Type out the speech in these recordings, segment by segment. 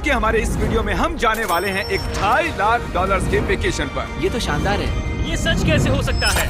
क्योंकि हमारे इस वीडियो में हम जाने वाले हैं एक $2.5 लाख के वेकेशन पर। ये तो शानदार है। ये सच कैसे हो सकता है?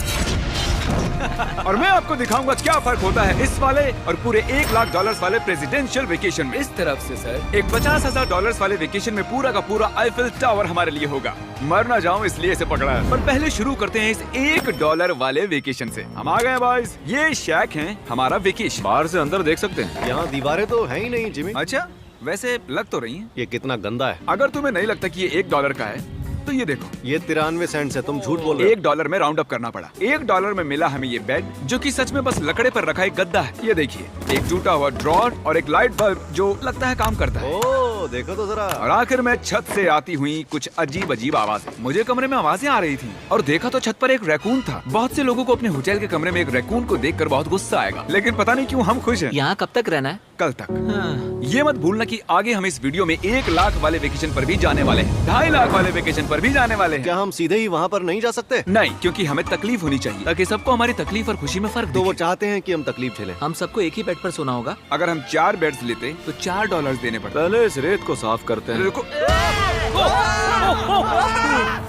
और मैं आपको दिखाऊंगा क्या फर्क होता है इस वाले और पूरे $1 लाख वाले प्रेसिडेंशियल वेकेशन में। इस तरफ से सर एक $50,000 वाले वेकेशन में पूरा का पूरा आईफिल टावर हमारे लिए होगा। मर ना जाऊं इसलिए इसे पकड़ा है। पर पहले शुरू करते हैं इस $1 वाले वेकेशन से। हम आ गए बॉयज। ये शैक है हमारा वेकेशन। बाहर से अंदर देख सकते हैं। यहाँ दीवारें तो है ही नहीं जिमी। अच्छा, वैसे लग तो रही हैं। ये कितना गंदा है। अगर तुम्हें नहीं लगता कि ये $1 का है तो ये देखो, ये 93 सेंट्स है। तुम झूठ बोल रहे हो। $1 में राउंड अप करना पड़ा। $1 में मिला हमें ये बेड जो कि सच में बस लकड़े पर रखा एक गद्दा है। ये देखिए, एक टूटा हुआ ड्रॉर और एक लाइट बल्ब जो लगता है काम करता है। ओह देखो तो जरा। और आखिर में छत से आती हुई कुछ अजीब अजीब आवाजें। मुझे कमरे में आवाजें आ रही थी और देखा तो छत पर एक रैकून था। बहुत से लोगों को अपने होटल के कमरे में एक रैकून को देखकर बहुत गुस्सा आएगा, लेकिन पता नहीं क्यों हम खुश हैं। यहाँ कब तक रहना है? कल तक। हाँ। ये मत भूलना कि आगे हम इस वीडियो में 1 लाख वाले वेकेशन पर भी जाने वाले हैं, 2.5 लाख वाले वेकेशन पर भी जाने वाले हैं। क्या हम सीधे ही वहाँ पर नहीं जा सकते? नहीं, क्योंकि हमें तकलीफ होनी चाहिए ताकि सबको हमारी तकलीफ और खुशी में फर्क तो वो दिखे। चाहते हैं कि हम तकलीफ झेलें। हम सबको एक ही बेड पर सोना होगा। अगर हम 4 बेड्स लेते तो $4 देने पड़ते। पहले इस रेत को साफ करते हैं। रुको।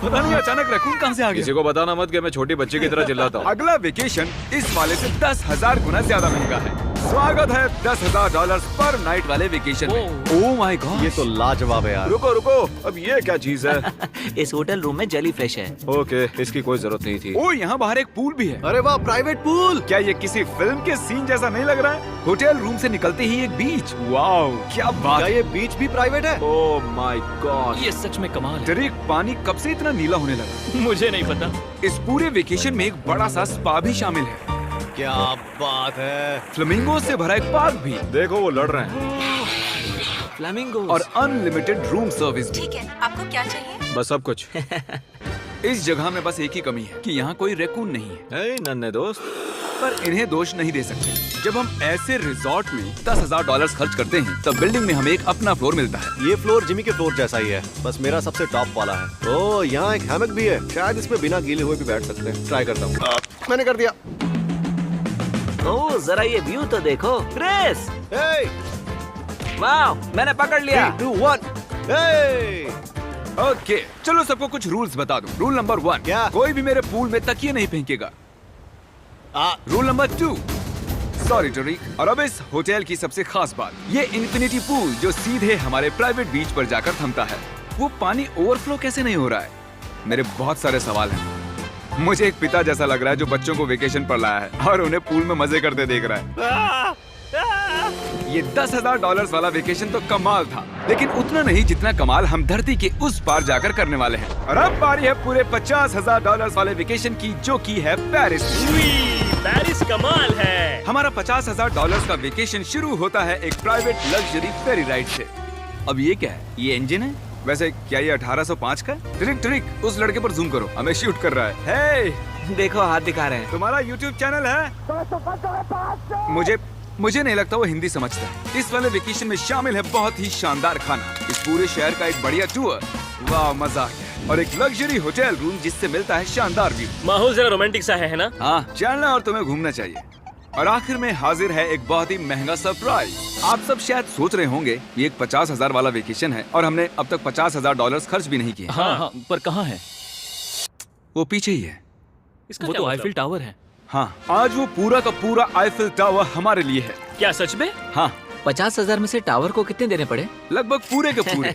पता नहीं अचानक रैकून कहाँ से आ किसी गया। को बताना मत कि मैं छोटी बच्ची की तरह चिल्लाता हूँ। अगला वेकेशन इस वाले से 10,000 गुना ज्यादा महंगा है। स्वागत है $10,000 पर नाइट वाले वेकेशन में। ओह माय गॉड, ये तो लाजवाब है यार। रुको रुको, अब ये क्या चीज है? इस होटल रूम में जेली फ्रेश है। ओके, इसकी कोई जरूरत नहीं थी। ओह यहाँ बाहर एक पूल भी है। अरे वाह, प्राइवेट पूल। क्या ये किसी फिल्म के सीन जैसा नहीं लग रहा है? होटल रूम से निकलते ही एक बीच। वाओ, क्या बात क्या है। ये बीच भी प्राइवेट है? ओह माय गॉड, ये सच में कमाल है। डरेक, पानी कब से इतना नीला होने लगा? मुझे नहीं पता। इस पूरे वेकेशन में एक बड़ा सा स्पा भी शामिल है। क्या बात है। फ्लेमिंगो से भरा एक पार्क भी देखो वो लड़ रहे हैं। फ्लेमिंगो और अनलिमिटेड रूम सर्विस भी। ठीक है, आपको क्या चाहिए? बस सब कुछ। इस जगह में बस एक ही कमी है कि यहाँ कोई रैकून नहीं है। हे नन्हे दोस्त, पर इन्हें दोष नहीं दे सकते। जब हम ऐसे रिजॉर्ट में $10,000 खर्च करते हैं तब बिल्डिंग में हमें एक अपना फ्लोर मिलता है। ये फ्लोर जिमी के फ्लोर जैसा ही है, बस मेरा सबसे टॉप वाला है। ओह यहाँ एक हैमक भी है। शायद इसमें बिना गीले हुए भी बैठ सकते हैं। ट्राई करता हूँ। मैंने कर दिया। ओह जरा ये व्यू तो देखो क्रिस। Hey, वाह, मैंने पकड़ लिया। 3, 2, 1. Hey! ओके, चलो सबको कुछ रूल्स बता दूं। रूल नंबर 1, क्या? कोई भी मेरे पूल में तकिए नहीं फेंकेगा। रूल नंबर 2, सॉरी टरीक। और अब इस होटल की सबसे खास बात, ये इन्फिनिटी पूल जो सीधे हमारे प्राइवेट बीच पर जाकर थमता है। वो पानी ओवरफ्लो कैसे नहीं हो रहा है? मेरे बहुत सारे सवाल हैं। मुझे एक पिता जैसा लग रहा है जो बच्चों को वेकेशन पर लाया है और उन्हें पूल में मजे करते देख रहा है। ये $10,000 वाला वेकेशन तो कमाल था, लेकिन उतना नहीं जितना कमाल हम धरती के उस पार जाकर करने वाले हैं। और अब बारी है पूरे $50,000 वाले वेकेशन की, जो की है पेरिस। पेरिस कमाल है। हमारा $50,000 का वेकेशन शुरू होता है एक प्राइवेट लग्जरी फेरी राइड से। अब ये क्या है? ये इंजन है? वैसे क्या ये 1805 का है? ट्रिक ट्रिक, उस लड़के पर जूम करो, हमें शूट कर रहा है। हे, देखो हाथ दिखा रहे हैं। तुम्हारा YouTube चैनल है? मुझे नहीं लगता वो हिंदी समझता है। इस वाले वेकेशन में शामिल है बहुत ही शानदार खाना, इस पूरे शहर का एक बढ़िया टूर, वाह मजा आ गया, और एक लग्जरी होटल रूम जिससे मिलता है शानदार व्यू। माहौल जरा रोमांटिक सा है ना? हाँ, चलना और तुम्हें घूमना चाहिए। और आखिर में हाजिर है एक बहुत ही महंगा सरप्राइज। आप सब शायद सोच रहे होंगे ये एक 50,000 वाला वेकेशन है और हमने अब तक $50,000 खर्च भी नहीं किए। हाँ, पर कहाँ है? वो पीछे ही है। इसका वो क्या तो मतलब? आईफिल टावर है। हाँ, आज वो पूरा का पूरा आईफिल टावर हमारे लिए है। क्या सच में? हाँ, 50,000 में से टावर को कितने देने पड़े? लगभग पूरे के पूरे।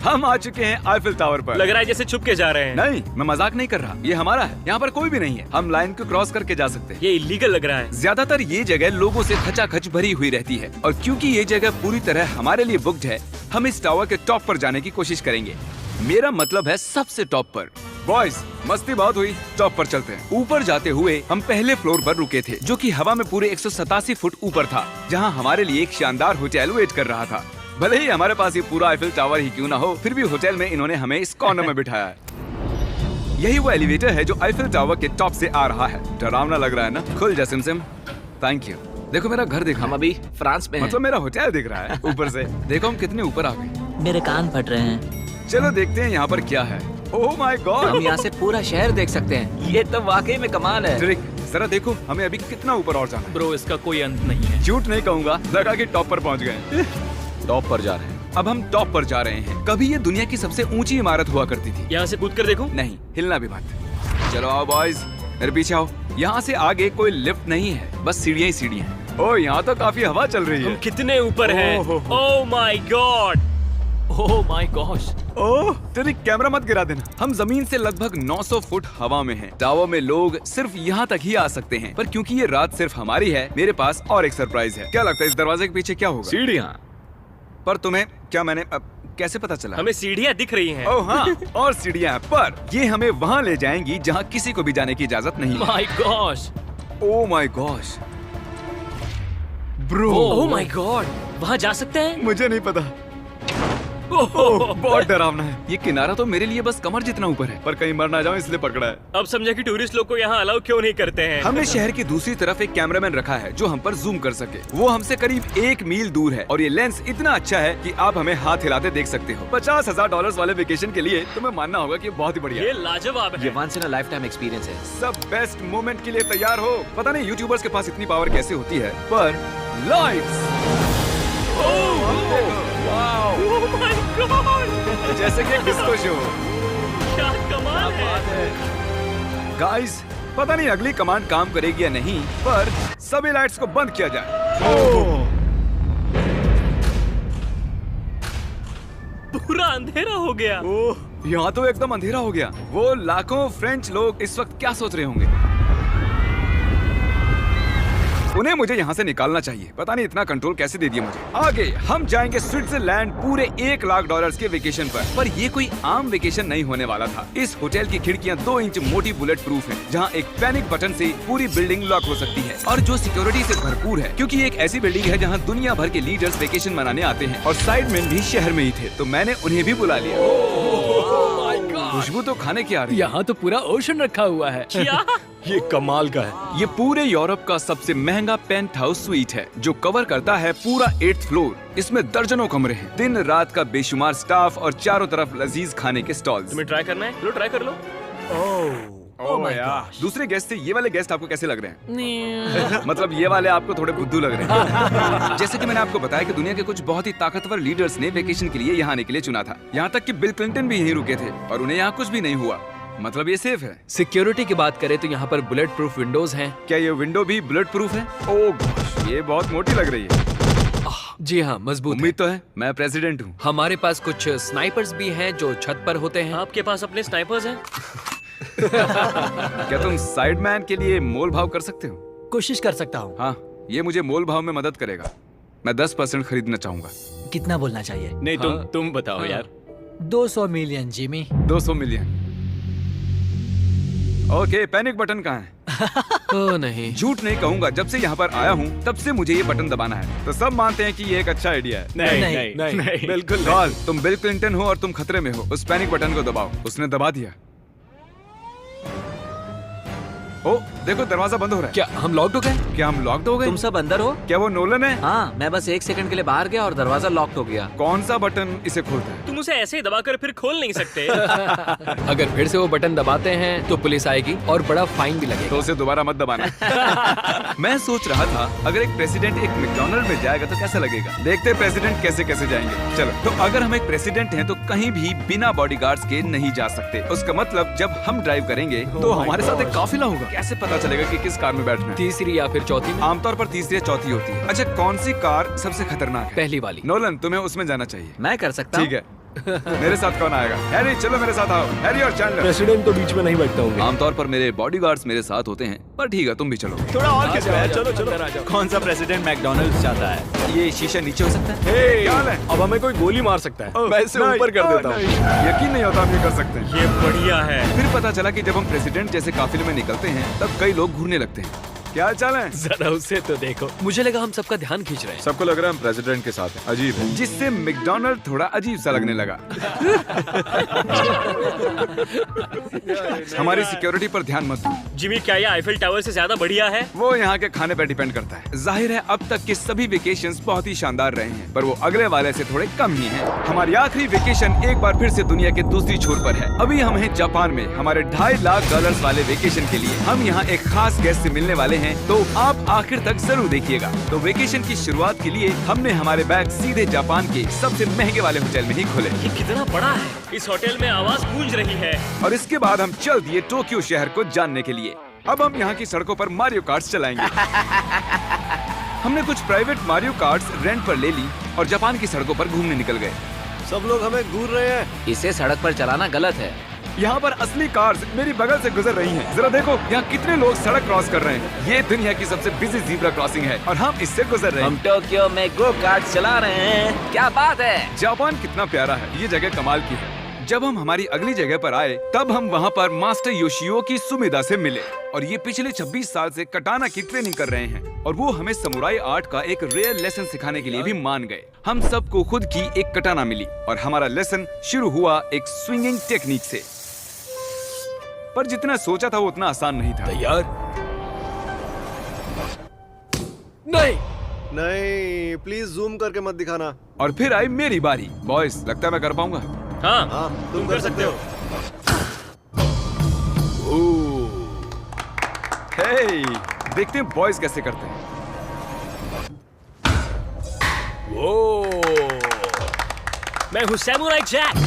हम आ चुके हैं आईफिल टावर पर। लग रहा है जैसे छुप के जा रहे हैं। नहीं, मैं मजाक नहीं कर रहा, ये हमारा है। यहाँ पर कोई भी नहीं है, हम लाइन को क्रॉस करके जा सकते हैं। ये इलीगल लग रहा है। ज्यादातर ये जगह लोगों से खचाखच भरी हुई रहती है, और क्योंकि ये जगह पूरी तरह हमारे लिए बुक्ड है, हम इस टावर के टॉप पर जाने की कोशिश करेंगे। मेरा मतलब है सबसे टॉप पर। बॉयज, मस्ती बहुत हुई, टॉप पर चलते हैं। ऊपर जाते हुए हम पहले फ्लोर पर रुके थे, जो कि हवा में पूरे 187 फुट ऊपर था, जहां हमारे लिए एक शानदार होटल वेट कर रहा था। भले ही हमारे पास ये पूरा आईफिल टावर ही क्यों ना हो, फिर भी होटल में इन्होंने हमें इस कॉर्नर में बिठाया है। यही वो एलिवेटर है जो आईफिल टावर के टॉप से आ रहा है। डरावना लग रहा है ना? खुल जा सिमसिम। Thank you. देखो मेरा घर दिख रहा हम है। अभी फ्रांस में हैं। मतलब मेरा होटल दिख रहा है ऊपर से। देखो हम कितने ऊपर आ गए। मेरे कान फट रहे हैं। चलो देखते हैं यहाँ पर क्या है। ओह माय हम गॉड, यहाँ से पूरा शहर देख सकते हैं। ये तो वाकई में कमाल है। ट्रिक, जरा देखो हमें अभी कितना ऊपर और जाना है। ब्रो इसका कोई अंत नहीं है। झूठ नहीं कहूँगा, लगा कि टॉप पर पहुँच गए। टॉप पर जा रहे हैं। अब हम टॉप पर जा रहे हैं। कभी ये दुनिया की सबसे ऊंची इमारत हुआ करती थी। यहाँ से कूद कर देखो। नहीं, हिलना भी मत। चलो आओ बॉयज, मेरे पीछे आओ। यहाँ से आगे कोई लिफ्ट नहीं है, बस सीढ़ियाँ ही सीढ़ियाँ हैं। ओह, यहाँ तो काफी हवा चल रही हम है। कितने ऊपर हैं? Oh my god, oh my gosh. Oh, तेरी कैमरा मत गिरा देना। हम जमीन से लगभग 900 फुट हवा में हैं। टावर में लोग सिर्फ यहाँ तक ही आ सकते हैं, पर क्योंकि ये रात सिर्फ हमारी है, मेरे पास और एक सरप्राइज है। क्या लगता है इस दरवाजे के पीछे क्या होगा? सीढ़ियाँ। पर तुम्हें क्या मैंने कैसे पता चला? हमें सीढ़ियाँ दिख रही हैं। ओह हाँ, और सीढ़ियाँ, पर ये हमें वहाँ ले जाएंगी जहाँ किसी को भी जाने की इजाजत नहीं है। My gosh. Oh my gosh bro, oh my God, वहाँ जा सकते हैं? मुझे नहीं पता। ओह, बहुत डरावना है। ये किनारा तो मेरे लिए बस कमर जितना ऊपर है, पर कहीं मर ना जाऊं इसलिए पकड़ा है। अब समझा कि टूरिस्ट लोग को यहाँ अलाउ क्यों नहीं करते हैं। हमने शहर की दूसरी तरफ एक कैमरामैन रखा है जो हम पर जूम कर सके। वो हमसे करीब 1 मील दूर है और ये लेंस इतना अच्छा है कि आप हमें हाथ हिलाते देख सकते हो। $50,000 वाले वेकेशन के लिए तुम्हें मानना होगा कि बहुत ही बढ़िया ये है। लाजवाब ये है। Once in a lifetime experience है। सब बेस्ट मोमेंट के लिए तैयार हो। पता नहीं यूट्यूबर्स के पास इतनी पावर कैसे होती है, पर लाइट्स, ओह माय गॉड, जैसे कि डिस्को शो। क्या कमाल है। गाइस, पता नहीं अगली कमांड काम करेगी या नहीं, पर सभी लाइट्स को बंद किया जाए। पूरा अंधेरा हो गया। ओह, यहाँ तो एकदम अंधेरा हो गया। वो लाखों फ्रेंच लोग इस वक्त क्या सोच रहे होंगे? उन्हें मुझे यहाँ से निकालना चाहिए। पता नहीं इतना कंट्रोल कैसे दे दिया मुझे। आगे हम जाएंगे स्विट्जरलैंड पूरे $1 लाख के वेकेशन पर ये कोई आम वेकेशन नहीं होने वाला था। इस होटल की खिड़कियाँ 2 इंच मोटी बुलेट प्रूफ है, जहाँ एक पैनिक बटन से पूरी बिल्डिंग लॉक हो सकती है, और जो सिक्योरिटी से भरपूर है, क्योंकि ये एक ऐसी बिल्डिंग है जहाँ दुनिया भर के लीडर्स वेकेशन मनाने आते हैं। और साइडमैन भी शहर में ही थे, तो मैंने उन्हें भी बुला लिया। खुशबू तो खाने की आ रही है। यहाँ तो पूरा ओशन रखा हुआ है। क्या? ये कमाल का है। ये पूरे यूरोप का सबसे महंगा पेंट हाउस स्वीट है, जो कवर करता है पूरा 8th फ्लोर। इसमें दर्जनों कमरे हैं, दिन रात का बेशुमार स्टाफ और चारों तरफ लजीज खाने के स्टॉल्स। तुम्हें ट्राई करना है? लो ट्राई कर लो। ओह यार, दूसरे गेस्ट से ये वाले गेस्ट आपको कैसे लग रहे हैं? मतलब ये वाले आपको थोड़े बुद्धू लग रहे हैं। जैसे कि मैंने आपको बताया कि दुनिया के कुछ बहुत ही ताकतवर लीडर्स ने वेकेशन के लिए यहाँ आने के लिए चुना था। यहाँ तक कि बिल क्लिंटन भी यहीं रुके थे और उन्हें यहाँ कुछ भी नहीं हुआ। मतलब ये सेफ है। सिक्योरिटी की बात करें तो यहाँ पर बुलेट प्रूफ विंडोज हैं। क्या ये विंडो भी बुलेट प्रूफ है? ओह गॉश, ये बहुत मोटी लग रही है। जी हाँ, मजबूत है। उम्मीद तो है, मैं प्रेसिडेंट हूँ। हमारे पास कुछ स्नाइपर्स भी हैं जो छत पर होते हैं। आपके पास अपने स्नाइपर्स हैं? क्या तुम साइडमैन के लिए मोल भाव कर सकते हो? कोशिश कर सकता हूँ। हाँ, ये मुझे मोल भाव में मदद करेगा। मैं 10% खरीदना चाहूंगा। कितना बोलना चाहिए? नहीं, हाँ। तुम बताओ यार। 200 million Jimmy. 200 million. Okay, panic button कहाँ है? ओ नहीं, झूठ नहीं कहूंगा, जब से यहाँ पर आया हूँ तब से मुझे ये बटन दबाना है। तो सब मानते हैं कि ये एक अच्छा आइडिया है। नहीं, बिल्कुल गॉल, तुम बिल क्लिंटन हो और तुम खतरे में हो। उस पैनिक बटन को दबाओ। उसने दबा दिया। ओ, देखो दरवाजा बंद हो रहा है। क्या हम लॉक्ड हो गए? क्या हम लॉक्ड हो गए? तुम सब अंदर हो? क्या वो नोलन है? हाँ, मैं बस 1 सेकंड के लिए बाहर गया और दरवाजा लॉक हो गया। कौन सा बटन इसे खोलता है? तुम उसे ऐसे ही दबाकर फिर खोल नहीं सकते। अगर फिर से वो बटन दबाते हैं तो पुलिस आएगी और बड़ा फाइन भी लगेगा। तो उसे दोबारा मत दबाना। मैं सोच रहा था अगर एक प्रेसिडेंट एक मैकडॉनल्ड में जाएगा तो कैसा लगेगा। देखते प्रेसिडेंट कैसे कैसे जाएंगे। चलो, तो अगर हम एक प्रेसिडेंट हैं तो कहीं भी बिना बॉडीगार्ड्स के नहीं जा सकते। उसका मतलब जब हम ड्राइव करेंगे तो हमारे साथ एक काफिला होगा। कैसे पता चलेगा कि किस कार में बैठना है? तीसरी या फिर चौथी में? आमतौर पर तीसरी या चौथी होती है। अच्छा, कौन सी कार सबसे खतरनाक है? पहली वाली। नोलन, तुम्हें उसमें जाना चाहिए। मैं कर सकता ठीक है। मेरे साथ कौन आएगा? हैरी, चलो मेरे साथ आओ। हैरी और चैंडलर। प्रेसिडेंट तो बीच में नहीं बैठता होंगे। आमतौर पर मेरे बॉडीगार्ड्स मेरे साथ होते हैं, पर ठीक है, तुम भी चलो। थोड़ा और खिंचवा है। चलो चलो। कौन सा प्रेसिडेंट मैकडॉनल्ड्स चाहता है? ये शीशा नीचे हो सकता है? हे, क्या हाल है? अब हमें कोई गोली मार सकता है। मैं इसे ऊपर कर देता हूँ। यकीन नहीं होता हम ये कर सकते हैं। ये बढ़िया है। फिर पता चला कि जब हम प्रेसिडेंट जैसे काफिले में निकलते हैं तब कई लोग घूरने लगते हैं। क्या हाल चाल है? जरा उसे तो देखो। मुझे लगा हम सबका ध्यान खींच रहे हैं। सबको लग रहा है हम प्रेसिडेंट के साथ हैं। अजीब है। जिससे मैकडॉनल्ड थोड़ा अजीब सा लगने लगा। हमारी सिक्योरिटी पर ध्यान मत दो। जिमी, क्या ये आईफिल टावर से ज्यादा बढ़िया है? वो यहाँ के खाने पर डिपेंड करता है। जाहिर है अब तक के सभी वेकेशंस बहुत ही शानदार रहे हैं, पर वो अगले वाले से थोड़े कम ही हैं। हमारी आखिरी वेकेशन एक बार फिर से दुनिया के दूसरी छोर पर है। अभी हम हैं जापान में, हमारे $2.5 लाख वाले वेकेशन के लिए। हम यहाँ एक खास गेस्ट से मिलने वाले हैं हैं तो आप आखिर तक जरूर देखिएगा। तो वेकेशन की शुरुआत के लिए हमने हमारे बैग सीधे जापान के सबसे महंगे वाले होटल में ही खोले ये कितना बड़ा है। इस होटल में आवाज गूंज रही है। और इसके बाद हम चल दिए टोक्यो शहर को जानने के लिए। अब हम यहाँ की सड़कों पर मारियो कार्ट्स चलाएंगे। हमने कुछ प्राइवेट मारियो कार्ट्स रेंट पर ले ली और जापान की सड़कों पर घूमने निकल गए। सब लोग हमें घूर रहे हैं। इसे सड़क पर चलाना गलत है। यहाँ पर असली कार्स मेरी बगल से गुजर रही हैं। जरा देखो यहाँ कितने लोग सड़क क्रॉस कर रहे हैं। ये दुनिया की सबसे बिजी ज़ीब्रा क्रॉसिंग है और हम इससे गुजर रहे हैं। हम टोक्यो में गो कार्ट चला रहे हैं। क्या बात है। जापान कितना प्यारा है। ये जगह कमाल की है। जब हम हमारी अगली जगह पर आए तब हम वहाँ पर मास्टर योशियो की सुमेदा से मिले और ये पिछले 26 साल से कटाना की ट्रेनिंग कर रहे हैं और वो हमें समुराई आर्ट का एक रेयर लेसन सिखाने के लिए भी मान गए। हम सबको खुद की एक कटाना मिली और हमारा लेसन शुरू हुआ एक स्विंगिंग टेक्निक से। पर जितना सोचा था वो उतना आसान नहीं था। तैयार? नहीं, प्लीज जूम करके मत दिखाना। और फिर आई मेरी बारी। बॉयज, लगता है मैं कर पाऊंगा। हाँ, तुम कर सकते हो। हे, देखते हैं बॉयज कैसे करते हैं। मैं हूँ सैमुराई जैक।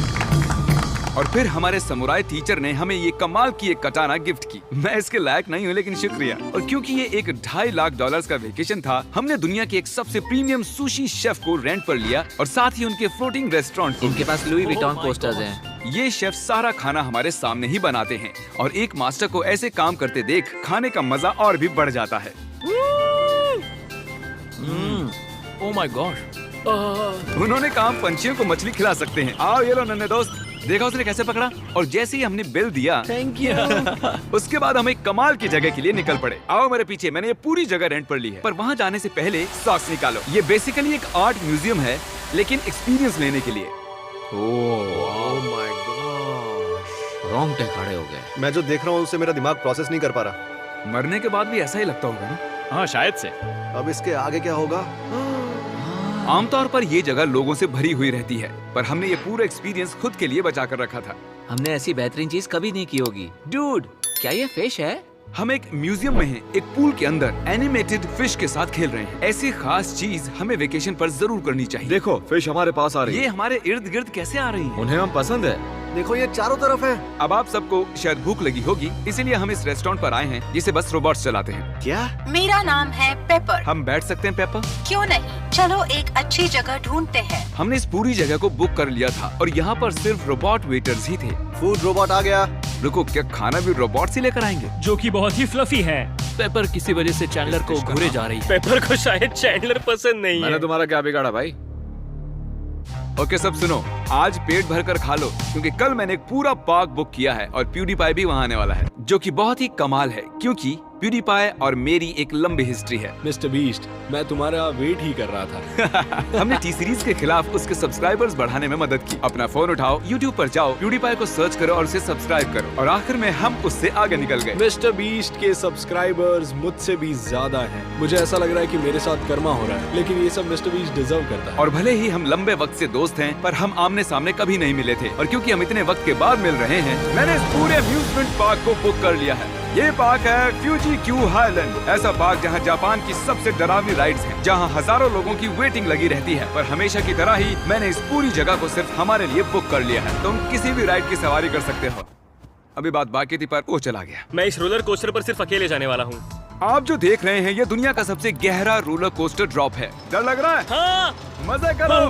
और फिर हमारे समुराई टीचर ने हमें ये कमाल की एक कटाना गिफ्ट की। मैं इसके लायक नहीं हूँ लेकिन शुक्रिया। और क्योंकि ये एक $2.5 लाख का वेकेशन था, हमने दुनिया के एक सबसे प्रीमियम सुशी शेफ को रेंट पर लिया और साथ ही उनके फ्लोटिंग रेस्टोरेंट। इनके पास लुई विटॉन पोस्टर्स हैं। ये शेफ सारा खाना हमारे सामने ही बनाते हैं और एक मास्टर को ऐसे काम करते देख खाने का मजा और भी बढ़ जाता है। ओह माय गॉड। उन्होंने कहा पंछियों को मछली खिला सकते हैं। आओ ये लो नन्हे दोस्त। देखा उसने कैसे पकड़ा। और जैसे ही हमने बिल दिया थैंक यू। उसके बाद हम एक कमाल की जगह के लिए निकल पड़े। आओ मेरे पीछे। मैंने ये पूरी जगह रेंट पर ली है। पर वहाँ जाने से पहले सॉक्स निकालो। ये बेसिकली एक आर्ट म्यूजियम है लेकिन एक्सपीरियंस लेने के लिए। ओह माय गॉड, रोंगटे खड़े हो गए। मैं जो देख रहा हूँ उससे मेरा दिमाग प्रोसेस नहीं कर पा रहा। मरने के बाद भी ऐसा ही लगता होगा ना। हाँ, शायद से। अब इसके आगे क्या होगा? आमतौर पर ये जगह लोगों से भरी हुई रहती है पर हमने ये पूरा एक्सपीरियंस खुद के लिए बचा कर रखा था। हमने ऐसी बेहतरीन चीज कभी नहीं की होगी। डूड, क्या ये फिश है? हम एक म्यूजियम में हैं, एक पूल के अंदर एनिमेटेड फिश के साथ खेल रहे हैं। ऐसी खास चीज हमें वेकेशन पर जरूर करनी चाहिए। देखो, फिश हमारे पास आ रही ये है। हमारे इर्द गिर्द कैसे आ रही है? उन्हें हम पसंद है। देखो ये चारों तरफ है। अब आप सबको शायद भूख लगी होगी, इसीलिए हम इस रेस्टोरेंट पर आए हैं जिसे बस रोबोट्स चलाते हैं। क्या? मेरा नाम है पेपर। हम बैठ सकते हैं पेपर? क्यों नहीं, चलो एक अच्छी जगह ढूंढते हैं। हमने इस पूरी जगह को बुक कर लिया था और यहाँ पर सिर्फ रोबोट वेटर्स ही थे। फूड रोबोट आ गया। रुको, क्या खाना भी रोबोट से लेकर आएंगे? जो कि बहुत ही फ्लफी है। पेपर किसी वजह से चैंडलर को घूरे जा रही है। पेपर को शायद चैंडलर पसंद नहीं मैंने है। तुम्हारा क्या बिगाड़ा भाई? ओके सब सुनो, आज पेट भर कर खा लो क्योंकि कल मैंने एक पूरा पार्क बुक किया है और प्यूडीपाई भी वहाँ आने वाला है, जो कि बहुत ही कमाल है क्योंकि प्यूडीपाई और मेरी एक लंबी हिस्ट्री है। मिस्टर बीस्ट, मैं तुम्हारा वेट ही कर रहा था। हमने टी सीरीज के खिलाफ उसके सब्सक्राइबर्स बढ़ाने में मदद की। अपना फोन उठाओ, YouTube पर जाओ, प्यूडीपाई को सर्च करो और उसे सब्सक्राइब करो और आखिर में हम उससे आगे निकल गए। मिस्टर बीस्ट के सब्सक्राइबर्स मुझसे भी ज्यादा हैं। मुझे ऐसा लग रहा है कि मेरे साथ कर्मा हो रहा है, लेकिन ये सब मिस्टर बीस्ट डिजर्व करता है। और भले ही हम लंबे वक्त से दोस्त हैं, पर हम आमने सामने कभी नहीं मिले थे और क्योंकि हम इतने वक्त के बाद मिल रहे हैं, मैंने इस पूरे अम्यूजमेंट पार्क को बुक कर लिया है। ये पार्क है फ्यूजी क्यू हाईलैंड, ऐसा पार्क जहाँ जापान की सबसे डरावनी राइड्स हैं, जहाँ हजारों लोगों की वेटिंग लगी रहती है। पर हमेशा की तरह ही मैंने इस पूरी जगह को सिर्फ हमारे लिए बुक कर लिया है। तुम किसी भी राइड की सवारी कर सकते हो। अभी बात बाकी थी पर वो चला गया। मैं इस रोलर कोस्टर पर सिर्फ अकेले जाने वाला हूँ। आप जो देख रहे हैं ये दुनिया का सबसे गहरा रोलर कोस्टर ड्रॉप है। डर लग रहा है? हाँ। मजे करो।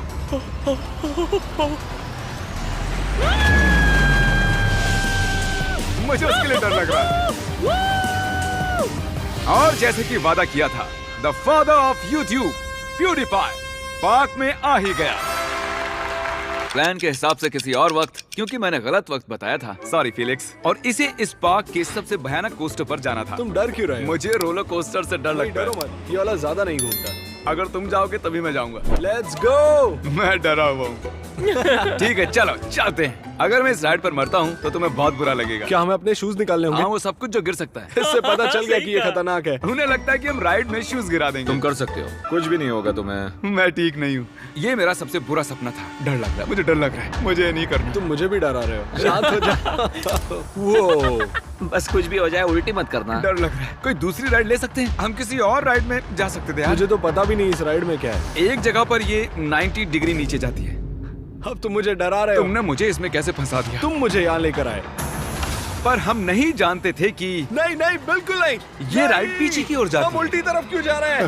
मुझे उसके लिए डर लग रहा है। और जैसे कि वादा किया था, the father of YouTube PewDiePie park में आ ही गया। प्लान के हिसाब से किसी और वक्त, क्योंकि मैंने गलत वक्त बताया था, सॉरी फिलिक्स। और इसे इस पार्क के सबसे भयानक कोस्टर पर जाना था। तुम डर क्यों रहे हो? मुझे रोलर कोस्टर से डर लगता डरो है। मत, ये वाला ज्यादा नहीं घूमता। अगर तुम जाओगे तभी मैं जाऊंगा। Let's go. मैं डरा हुआ हूँ। ठीक है चलो चलते हैं। अगर मैं इस राइड पर मरता हूँ तो तुम्हें बहुत बुरा लगेगा। क्या हमें अपने शूज निकालने हाँ, होंगे? वो सब कुछ जो गिर सकता है। इससे पता चल गया कि ये खतरनाक है। उन्हें लगता है कि हम राइड में शूज गिरा देंगे। तुम कर सकते हो, कुछ भी नहीं होगा तुम्हें। मैं ठीक नहीं हूँ। ये मेरा सबसे बुरा सपना था। डर लग रहा है, मुझे डर लग रहा है। मुझे ये नहीं करना। तुम मुझे भी डरा रहे हो। शांत हो जा। वो बस कुछ भी हो जाए उल्टी मत करना। डर लग रहा है। कोई दूसरी राइड ले सकते हैं? हम किसी और राइड में जा सकते थे यार। मुझे तो पता भी नहीं इस राइड में क्या है। एक जगह पर ये 90 डिग्री नीचे जाती है। अब तुम मुझे डरा रहे हो। तुमने मुझे इसमें कैसे फंसा दिया? तुम मुझे यहाँ लेकर आए। पर हम नहीं जानते थे कि नहीं नहीं बिल्कुल नहीं। ये राइड पीछे की ओर जाती हम है। उल्टी तरफ क्यों जा रहे हैं?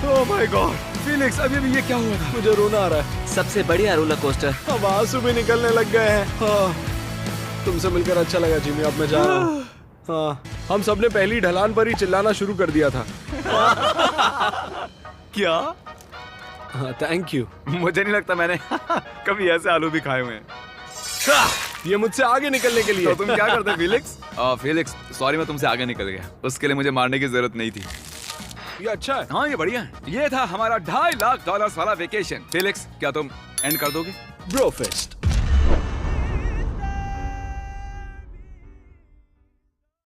ओह माय गॉड फिलिक्स, अभी भी ये क्या हुआ था? मुझे रोना आ रहा है। सबसे बढ़िया रोलर कोस्टर। अब आंसू भी निकलने लग गए हैं। हाँ, तुमसे मिलकर अच्छा लगा जिमी। अब मैं जा रहा हूँ। हाँ, हम सबने पहली ढलान पर ही चिल्लाना शुरू कर दिया था। क्या? हाँ, थैंक यू। मुझे नहीं लगता मैंने कभी ऐसे आलू भी खाए हुए हैं। ये मुझसे आगे निकलने के लिए। तो तुम क्या करते फिलिक्स? फिलिक्स सॉरी, मैं तुमसे आगे निकल गया। उसके लिए मुझे मारने की जरूरत नहीं थी। ये अच्छा है। हाँ ये बढ़िया है। ये था हमारा $2.5 लाख वाला वेकेशन। फिलिक्स क्या तुम एंड कर दोगे? Bro fest.